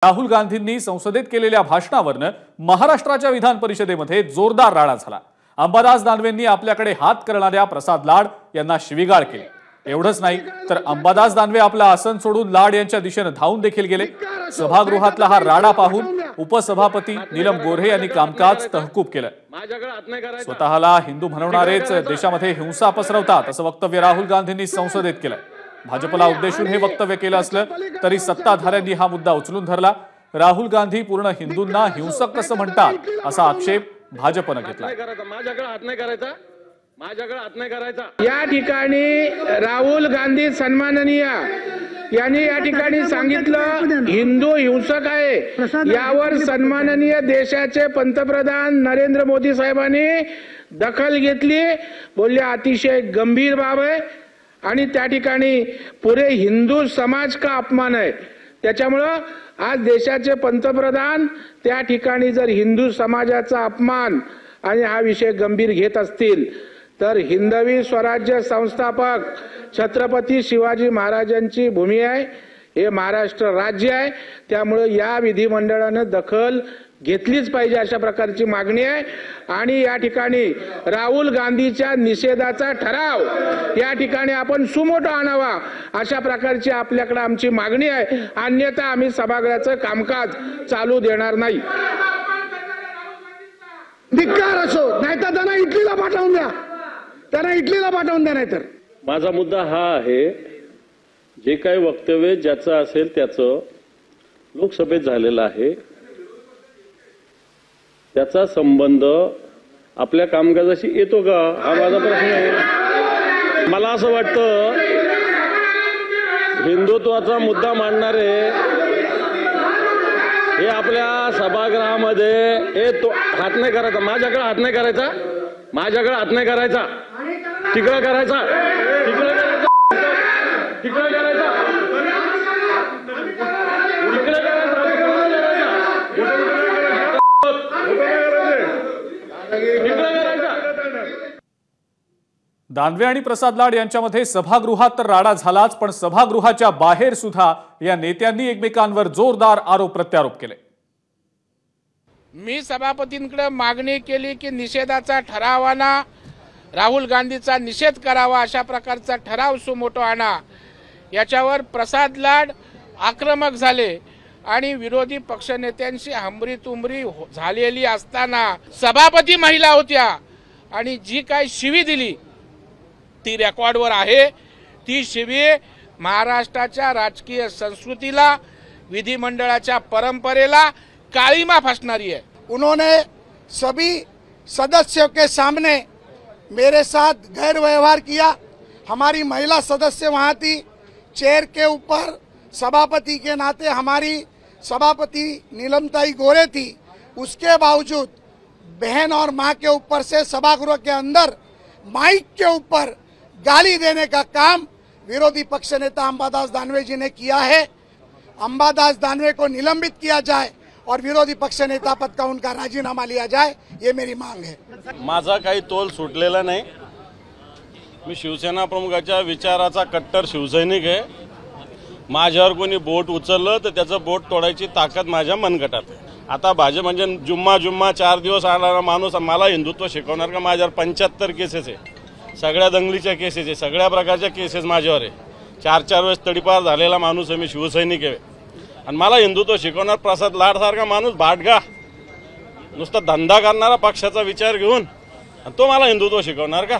राहुल गांधींनी संसदेत केलेल्या भाषणावरनं महाराष्ट्राच्या विधान परिषदेमध्ये जोरदार राडा झाला। अंबादास दानवेंनी आपल्याकडे हात करणाऱ्या प्रसाद लाड यांना शिवीगाळ केली। एवढंच नाही तर अंबादास दानवे आपलं आसन सोडून लाड यांच्या दिशेने धावून देखील गेले। सभागृहातला हा राडा पाहून उपसभापती नीलम गोऱ्हे यांनी कामकाज तहकूब केलं। स्वतःला हिंदू म्हणवणारेच देशामध्ये हिंसा पसरवतात असं वक्तव्य राहुल गांधींनी संसदेत केलं। भाजपला उद्देशून हे वक्तव्य केलं असलं तरी सत्ताधाऱ्यांनी हा मुद्दा उचलून धरला। राहुल गांधी पूर्ण हिंदूंना हिंसक कसं म्हणतात असा आक्षेप भाजपने घेतला। या ठिकाणी राहुल गांधी सन्माननीय यांनी या ठिकाणी सांगितलं हिंदू हिंसक आहे। यावर सन्माननीय देशाचे पंतप्रधान नरेंद्र मोदी साहेबांनी दखल घेतली, बोलले अतिशय गंभीर बाब आहे आणि त्या ठिकाणी पुरे हिंदू समाज का अपमान आहे। त्याच्यामुळं आज देशाचे पंतप्रधान त्या ठिकाणी जर हिंदू समाजाचा अपमान आणि हा विषय गंभीर घेत असतील तर हिंदवी स्वराज्य संस्थापक छत्रपती शिवाजी महाराजांची भूमी आहे, हे महाराष्ट्र राज्य आहे। त्यामुळे या विधिमंडळाने दखल घेतलीच पाहिजे अशा प्रकारची मागणी आहे। आणि या ठिकाणी राहुल गांधीच्या निषेधाचा ठराव या ठिकाणी आपण सुमोटो आणावा अशा प्रकारची आपल्याकडे आमची मागणी आहे। अन्यथा आम्ही सभागृहाचं कामकाज चालू देणार नाही। धिक्कार असो, नाहीतर त्यांना इटलीला पाठवून द्या, त्यांना इटलीला पाठवून द्या। नाहीतर माझा मुद्दा हा आहे, जे काही वक्तव्य ज्याचं असेल त्याचं लोकसभेत झालेलं आहे, त्याचा संबंध आपल्या कामकाजाशी येतो का हा माझा प्रश्न आहे। मला असं वाटतं हिंदुत्वाचा मुद्दा मांडणारे हे आपल्या सभागृहामध्ये हात नाही करायचा, माझ्याकडे हात नाही करायचा, माझ्याकडे हात नाही करायचा, तिकडे करायचा, तिकडे करायचा, तिकडे करायचा, इकडे करायचा। दानवे आणि प्रसाद लाड यांच्यामध्ये सभागृहात तर राडा झालाच, पण सभागृहाच्या बाहेर सुद्धा या नेत्यांनी एकमेकांवर जोरदार आरोप प्रत्यारोप केले। मी सभापतींकडे मागणी केली की निषेधाचा ठराव आणा, राहुल गांधीचा निषेध करावा अशा प्रकारचा ठराव सुमोटो आणा। याच्यावर प्रसाद लाड आक्रमक झाले आणि विरोधी पक्षनेत्यांशी हमरी-तुमरी झालेली असताना सभापती महिला होत्या आणि जी काही शिवी दिली ती रेकॉर्डवर आहे। ती शिवी महाराष्ट्राच्या राजकीय संस्कृतीला, विधिमंडळाच्या परंपरेला काळीमा फासणारी है। उन्होंने सभी सदस्यों के सामने मेरे साथ गैर व्यवहार किया। हमारी महिला सदस्य वहाँ थी, चेयर के ऊपर सभापति के नाते हमारी सभापति नीलमताई गोरे थी। उसके बावजूद बहन और माँ के ऊपर से सभागृह के अंदर माइक के ऊपर गाली देने का काम विरोधी पक्ष नेता अंबादास दानवे जी ने किया है। अंबादास दानवे को निलंबित किया जाए और विरोधी पक्ष नेता पद का उनका राजीनामा लिया जाए, ये मेरी मांग है। माझा काही तोल सुटलेला नाही। मी शिवसेना प्रमुखाच्या विचाराचा कट्टर शिवसैनिक आहे। माझ्यावर कोणी बोट उचललं तर त्याचं बोट तोडायची ताकद माझ्या मनगटात आहे। आता भाजप म्हणजे जुम्मा 4 दिवस आणारा माणूस मला हिंदुत्व शिकवणार का? माझ्यावर 75 केसेस आहे, सगळ्या दंगलीच्या केसेस आहे, सगळ्या प्रकारच्या केसेस माझ्यावर आहे। 4 वेळेस तडीपार झालेला माणूस आहे, मी शिवसैनिक आहे आणि मला हिंदुत्व शिकवणार प्रसाद लाड सारखा माणूस भाटगा नुसता धंदा करणारा पक्षाचा विचार घेऊन, तो मला हिंदुत्व शिकवणार का?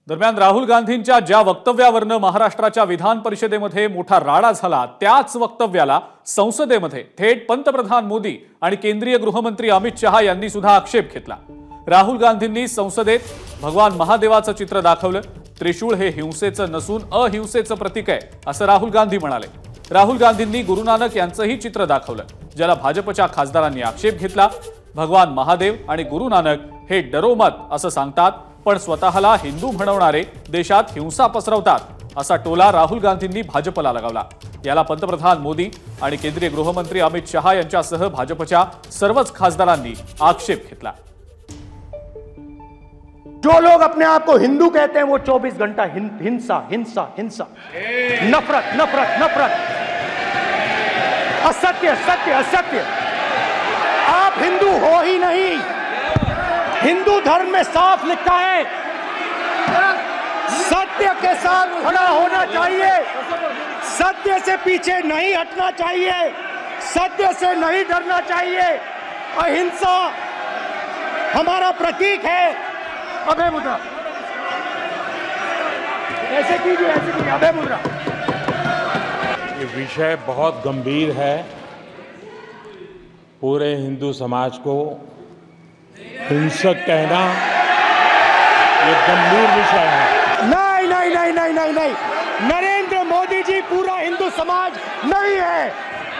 दरम्यान राहुल गांधींच्या ज्या वक्तव्यावरनं महाराष्ट्राच्या विधान परिषदेमध्ये मोठा राडा झाला, त्याच वक्तव्याला संसदेमध्ये थेट पंतप्रधान मोदी आणि केंद्रीय गृहमंत्री अमित शहा यांनी सुद्धा आक्षेप घेतला। राहुल गांधींनी संसदेत भगवान महादेवाचं चित्र दाखवलं। त्रिशूळ हे हिंसेचं नसून अहिंसेचं प्रतीक आहे असं राहुल गांधी म्हणाले। राहुल गांधींनी गुरु नानक यांचंही चित्र दाखवलं, ज्याला भाजपच्या खासदारांनी आक्षेप घेतला। भगवान महादेव आणि गुरु नानक हे डरोमत असं सांगतात, पण स्वतःला हिंदू म्हणवणारे देशात हिंसा पसरवतात असा टोला राहुल गांधींनी भाजपला लगावला। याला पंतप्रधान मोदी आणि केंद्रीय गृहमंत्री अमित शहा यांच्यासह भाजपच्या सर्वच खासदारांनी आक्षेप घेतला। जो लोग अपने आप को हिंदू कहते हैं वो 24 घंटा हिंसा हिंसा हिंसा, नफरत नफरत नफरत। असत्य, सत्य, असत्य। आप हिंदू हो ही नहीं। हिंदू धर्म में साफ लिखा है, सत्य के साथ खड़ा होना चाहिए, सत्य से पीछे नहीं हटना चाहिए, सत्य से नहीं डरना चाहिए। अहिंसा हमारा प्रतीक है। अभय मुद्रा, ऐसे कीजिए, अभय मुद्रा। ये विषय बहुत गंभीर है। पूरे हिंदू समाज को हिंसक कहना ये गंभीर विषय है। नहीं नहीं नहीं नहीं नहीं नहीं, नरेंद्र मोदी जी पूरा हिंदू समाज नहीं है,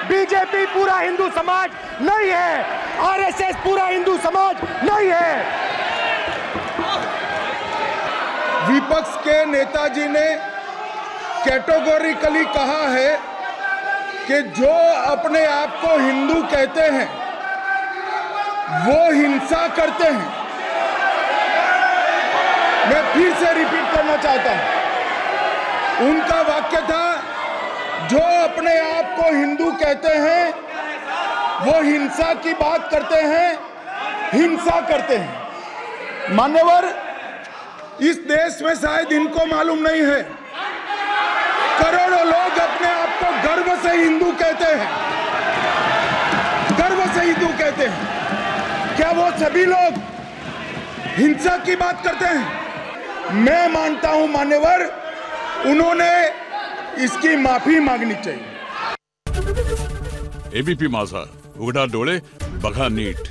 बीजेपी पूरा हिंदू समाज नहीं है, आरएसएस पूरा हिंदू समाज नहीं है। विपक्ष के नेताजी ने कैटेगोरिकली कहा है कि जो अपने आप को हिंदू कहते हैं वो हिंसा करते हैं। मैं फिर से रिपीट करना चाहता हूं, उनका वाक्य था, जो अपने आप को हिंदू कहते हैं वो हिंसा की बात करते हैं, हिंसा करते हैं। मान्यवर, इस देश में शायद इनको मालूम नहीं है, करोड़ों लोग अपने आप को गर्व से हिंदू कहते हैं, गर्व से हिंदू कहते हैं। क्या वो सभी लोग हिंसा की बात करते हैं? मैं मानता हूं मान्यवर, उन्होंने इसकी माफी मांगनी चाहिए। एबीपी माझा, उघडा डोळे बघा नीट।